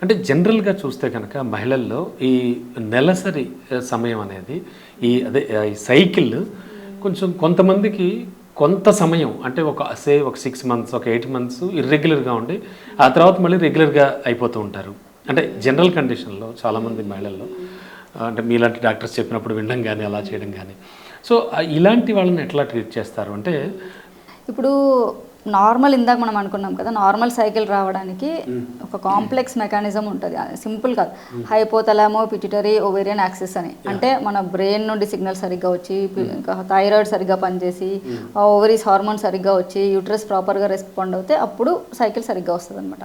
అంటే జనరల్‌గా చూస్తే కనుక మహిళల్లో ఈ నెలసరి సమయం అనేది ఈ సైకిల్ కొంచెం కొంతమందికి కొంత సమయం అంటే ఒక 6 మంత్స్, ఒక 8 మంత్స్ ఇర్రెగ్యులర్‌గా ఉండి ఆ తర్వాత మళ్ళీ రెగ్యులర్‌గా అయిపోతూ ఉంటారు. అంటే జనరల్ కండిషన్‌లో చాలామంది మహిళల్లో అంటే మీలాంటి డాక్టర్స్ చెప్పినప్పుడు వినడం గానీ, అలా చేయడం గానీ. సో, ఇలాంటి వాళ్ళని ఎట్లా ట్రీట్ చేస్తారు? అంటే ఇప్పుడు నార్మల్ ఇందాక మనం అనుకున్నాం కదా, నార్మల్ సైకిల్ రావడానికి ఒక కాంప్లెక్స్ మెకానిజం ఉంటుంది. సింపుల్ కాదు. హైపోథలామో పిట్యూటరీ ఓవేరియన్ యాక్సిస్ అని, అంటే మన బ్రెయిన్ నుండి సిగ్నల్ సరిగ్గా వచ్చి, ఇంకా థైరాయిడ్ సరిగ్గా పనిచేసి, ఓవరీస్ హార్మోన్ సరిగ్గా వచ్చి, యూట్రస్ ప్రాపర్గా రెస్పాండ్ అవుతే అప్పుడు సైకిల్ సరిగ్గా వస్తుంది అనమాట.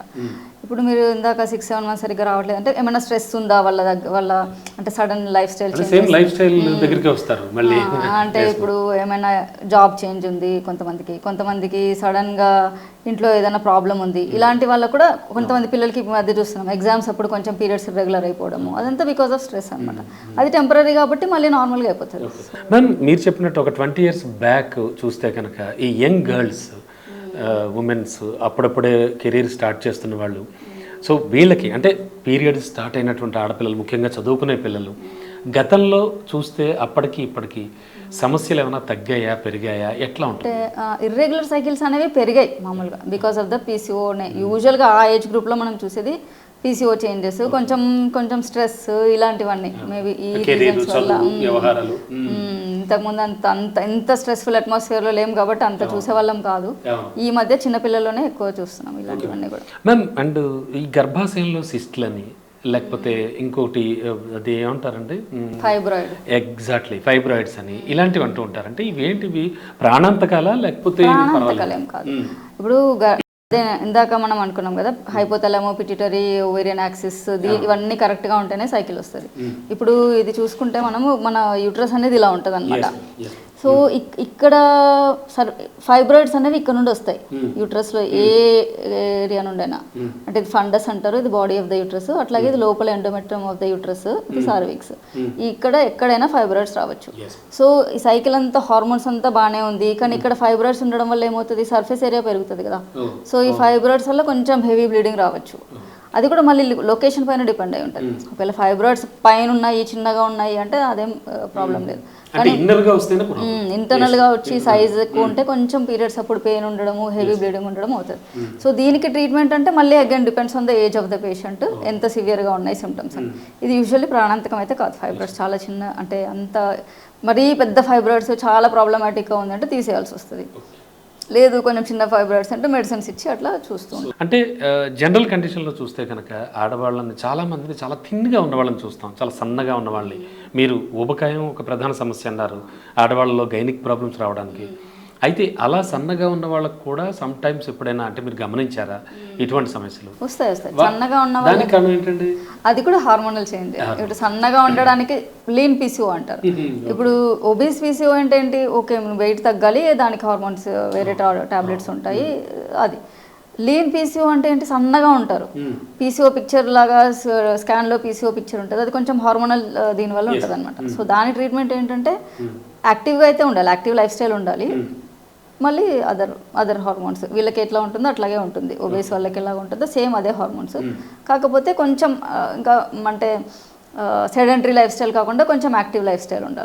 ఇప్పుడు మీరు ఇందాక 6-7 మంత్స్ సరిగ్గా రావట్లేదు అంటే ఏమైనా స్ట్రెస్ ఉందా వాళ్ళ అంటే సడన్ లైఫ్ స్టైల్ దగ్గరికి వస్తారు మళ్ళీ. అంటే ఇప్పుడు ఏమైనా జాబ్ చేంజ్ ఉంది కొంతమందికి సడన్గా ఇంట్లో ఏదైనా ప్రాబ్లం ఉంది, ఇలాంటి వాళ్ళకు కూడా కొంతమంది పిల్లలకి మధ్య చూస్తున్నాం ఎగ్జామ్స్ అప్పుడు కొంచెం పీరియడ్స్ రెగ్యులర్ అయిపోవడము, అదంతా బికాస్ ఆఫ్ స్ట్రెస్ అనమాట. అది టెంపరీ కాబట్టి మళ్ళీ నార్మల్గా అయిపోతుంది. మ్యామ్, మీరు చెప్పినట్టు ఒక 20 years బ్యాక్ చూస్తే కనుక ఈ యంగ్ గర్ల్స్, ఉమెన్స్ అప్పుడప్పుడే కెరీర్ స్టార్ట్ చేస్తున్న వాళ్ళు, సో వీళ్ళకి అంటే పీరియడ్ స్టార్ట్ అయినటువంటి ఆడపిల్లలు, ముఖ్యంగా చదువుకునే పిల్లలు, గతంలో చూస్తే అప్పటికి ఇప్పటికి సమస్యలు ఏమైనా తగ్గాయా, పెరిగాయా, ఎట్లా ఉంటాయి? అంటే ఇర్రెగ్యులర్ సైకిల్స్ అనేవి పెరిగాయి మామూలుగా బికాస్ ఆఫ్ ద పీసీఓనే. యూజువల్గా ఆ ఏజ్ గ్రూప్లో మనం చూసేది పీసీఓ చేంజెస్, కొంచెం స్ట్రెస్, ఇలాంటివన్నీ మేబీ ఈ రీజన్స్ వల్ల. ఇంతకుముందు ఎంత స్ట్రెస్ఫుల్ అట్మాస్ఫియర్లో లేము కాబట్టి అంత చూసేవాళ్ళం కాదు. ఈ మధ్య చిన్నపిల్లల్లోనే ఎక్కువ చూస్తున్నాం ఇలాంటివన్నీ కూడా. మ్యామ్, అండ్ ఈ గర్భాశయంలో సిస్ట్లని, లేకపోతే ఇంకోటి అది ఏమంటారండి, ఫైబ్రాయిడ్. ఎగ్జాక్ట్లీ, ఫైబ్రాయిడ్స్ అని ఇలాంటివి అంటూ ఉంటారు. అంటే ఇవేంటివి, ప్రాణాంతకాలా లేకపోతే? ప్రాణాంతకాలేం కాదు. ఇప్పుడు ఇందాక మనం అనుకున్నాం కదా, హైపోథలామో పిట్యూటరీ ఓవేరియన్ యాక్సిస్, ఇవన్నీ కరెక్ట్గా ఉంటేనే సైకిల్ వస్తుంది. ఇప్పుడు ఇది చూసుకుంటే మన యూట్రస్ అనేది ఇలా ఉంటుంది అనమాట. సో ఇక్కడ ఫైబ్రాయిడ్స్ అనేవి ఇక్కడ నుండి వస్తాయి యూట్రస్లో, ఏ ఏరియా నుండైనా. అంటే ఇది ఫండస్ అంటారు, ఇది బాడీ ఆఫ్ ద యూట్రస్. అట్లాగే ఇది లోపల ఎండోమెట్రియం ఆఫ్ ద యూట్రస్, ఇది సార్విక్స్. ఇక్కడ ఎక్కడైనా ఫైబ్రాయిడ్స్ రావచ్చు. సో ఈ సైకిల్ అంతా హార్మోన్స్ అంతా బాగానే ఉంది, కానీ ఇక్కడ ఫైబ్రాయిడ్స్ ఉండడం వల్ల ఏమవుతుంది, సర్ఫేస్ ఏరియా పెరుగుతుంది కదా. సో ఈ ఫైబ్రాయిడ్స్ వల్ల కొంచెం హెవీ బ్లీడింగ్ రావచ్చు. అది కూడా మళ్ళీ లొకేషన్ పైన డిపెండ్ అయి ఉంటుంది. ఒకవేళ ఫైబ్రాయిడ్స్ పైన ఉన్నాయి, చిన్నగా ఉన్నాయి అంటే అదేం ప్రాబ్లం లేదు. కానీ ఇంటర్నల్గా వచ్చి సైజ్ ఎక్కువ ఉంటే కొంచెం పీరియడ్స్ అప్పుడు పెయిన్ ఉండడము, హెవీ బ్లీడింగ్ ఉండడం అవుతుంది. సో దీనికి ట్రీట్మెంట్ అంటే మళ్ళీ again depends on the age of the patient, ఎంత సివియర్గా ఉన్నాయి సిమ్టమ్స్ అని. ఇది యూజువల్లీ ప్రాణాంతకం అయితే కాదు. ఫైబ్రాయిడ్స్ చాలా చిన్న, అంటే అంత మరీ పెద్ద ఫైబ్రాయిడ్స్ చాలా ప్రాబ్లమాటిక్గా ఉందంటే తీసేయాల్సి వస్తుంది. లేదు కొంచెం చిన్న ఫైబ్రాయిడ్స్ అంటే మెడిసిన్స్ ఇచ్చి అట్లా చూస్తాం. అంటే జనరల్ కండిషన్లో చూస్తే కనుక ఆడవాళ్ళని చాలామందిని చాలా థిన్గా ఉన్న వాళ్ళని చూస్తాం, చాలా సన్నగా ఉన్న వాళ్ళని. మీరు ఊబకాయం ఒక ప్రధాన సమస్య అన్నారు ఆడవాళ్ళలో, గైనిక్ ప్రాబ్లమ్స్ రావడానికి. అయితే అలా సన్నగా ఉన్న వాళ్ళకు కూడా సమ్ టైమ్స్ ఎప్పుడైనా అంటే మీరు గమనించారా ఇటువంటి సమస్యలు? వస్తాయి. సన్నగా ఉన్న వాళ్ళకి కారణం ఏంటండి? అది కూడా హార్మోనల్ చేంజ్. ఇప్పుడు సన్నగా ఉండడానికి లీన్ పీసీఓ అంటారు. ఇప్పుడు ఒబీస్ పీసీఓ అంటే ఏంటి, ఓకే వెయిట్ తగ్గాలి, దానికి హార్మోన్స్ వేరే టాబ్లెట్స్ ఉంటాయి. అది లీన్ పీసీఓ అంటే ఏంటి, సన్నగా ఉంటారు. పీసీఓ పిక్చర్ లాగా స్కాన్లో పీసీఓ పిక్చర్ ఉంటుంది, అది కొంచెం హార్మోనల్ దీనివల్ల ఉంటుంది అనమాట. సో దాని ట్రీట్మెంట్ ఏంటంటే యాక్టివ్గా అయితే ఉండాలి, యాక్టివ్ లైఫ్ స్టైల్ ఉండాలి. మళ్ళీ అదర్ హార్మోన్స్ వీళ్ళకి ఎట్లా ఉంటుందో అట్లాగే ఉంటుంది, ఒబేస్ వాళ్ళకి ఎలా ఉంటుందో సేమ్ అదే హార్మోన్స్. కాకపోతే కొంచెం ఇంకా అంటే సెడెంటరీ లైఫ్ స్టైల్ కాకుండా కొంచెం యాక్టివ్ లైఫ్ స్టైల్ ఉండాలి.